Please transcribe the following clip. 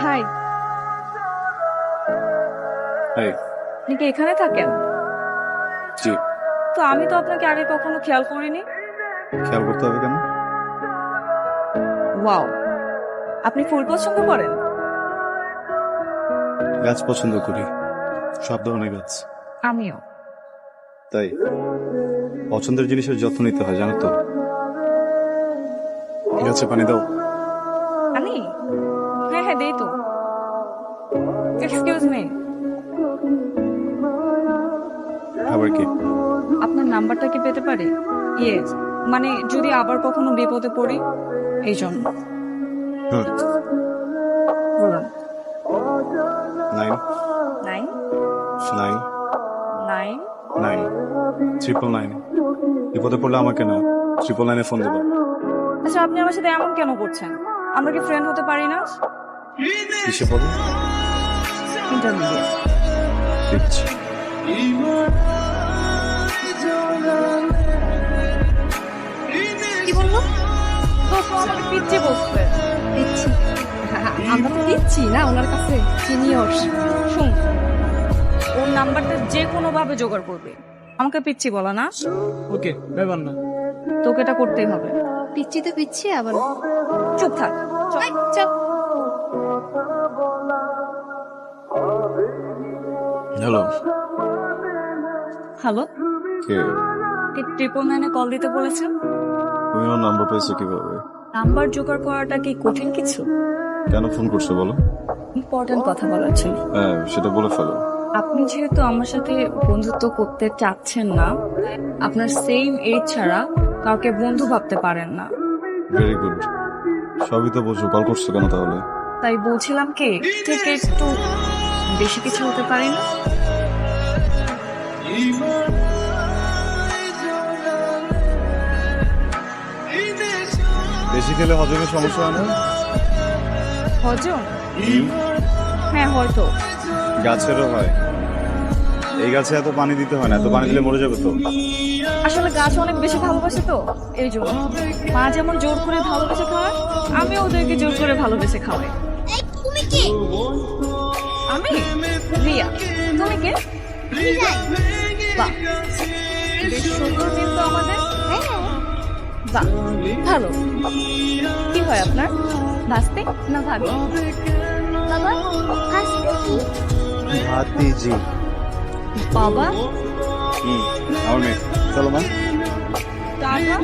High. High. আপনি কি এখানে থাকেন? জি। তো আমি তো আপনাকে আগে কখনো খেয়াল করিনি। খেয়াল করতে হবে কেন? ওয়াও, আপনি ফুল পছন্দ করেন? গাছ পছন্দ করি, সব ধরনের গাছ। আমিও। তাই পছন্দের জিনিসের যত্ন নিতে হয়, জানো তো। গাছে পানি দাও। আমি হ্যাঁ হ্যাঁ দেই তো। এক্সকিউজ মি, আবার কি? আপনার নাম্বারটা কি পেতে পারি? ইয়েস, মানে যদি আবার কখনো বিপদে পড়ি এই জন্য। হুম। বলুন। 9 9 9 9 9 999। বিপদে পড়লে আমাকে না, 999 ফোন দেবা। আচ্ছা, আপনি আমার সাথে এমন কেন করছেন? আমরা কি ফ্রেন্ড হতে পারি না? কিসে পড়ো? ইন্টারমিডিয়েট। দেখছি। কি বললো? তো আমাকে পিচ্ছি বলছে। দিচ্ছি। আমরা তো দিচ্ছি না ওনার কাছে সিনিয়র্স। শুন, ওর নাম্বারটা যে কোনো ভাবে জোগাড় করবে, আমাকে পিচ্ছি বলা না। ওকে, ব্যাপার না। তোকে এটা করতেই হবে। পিচ্ছি তো পিচ্ছি আবার। চুপ থাক। চল। চল। হ্যালো। হ্যালো, কে? কি 999 কল দিতে বলেছেন? তুমি আমার নাম্বার পেয়েছো কিভাবে? নাম্বার জোগাড় করাটা কি কঠিন কিছু? কেন ফোন করছো বলো? ইম্পর্টেন্ট কথা বলার ছিল। হ্যাঁ, সেটা বলে ফেলো। আপনি যেহেতু আমার সাথে বন্ধুত্ব করতে চাচ্ছেন না, আপনার সেম এজ ছাড়া কাউকে বন্ধু ভাবতে পারেন না, ভেরি গুড। সবই তো বুঝো, কল করছো কেন তাহলে? তাই বলছিলাম কি থেকে একটু বেশি কিছু হতে পারে না? বেশি খেলে হজমের সমস্যা হয় না? হজম? হ্যাঁ হয়তো। গাছেরও হয়। এই গাছে এত পানি দিতে হয় না, এত পানি দিলে মরে যাবে তো। আসলে গাছ অনেক বেশি ভালোবাসে তো, এই জন্য। মা যেমন জোর করে ভালোবেসে খাওয়ায়, আমি ওদেরকে জোর করে ভালোবেসে খাওয়াই। তুমি কে? আমি রিয়া। তুমি কে? বাহ, বেশ সুন্দর কিন্তু আমাদের। বাহ, ভালো। কি হয় আপনার, ভাস্তে না ভাবি? বাবা হাসতে কি? ভাতিজি। বাবা আমার মেয়ে। চলো মা। টাকা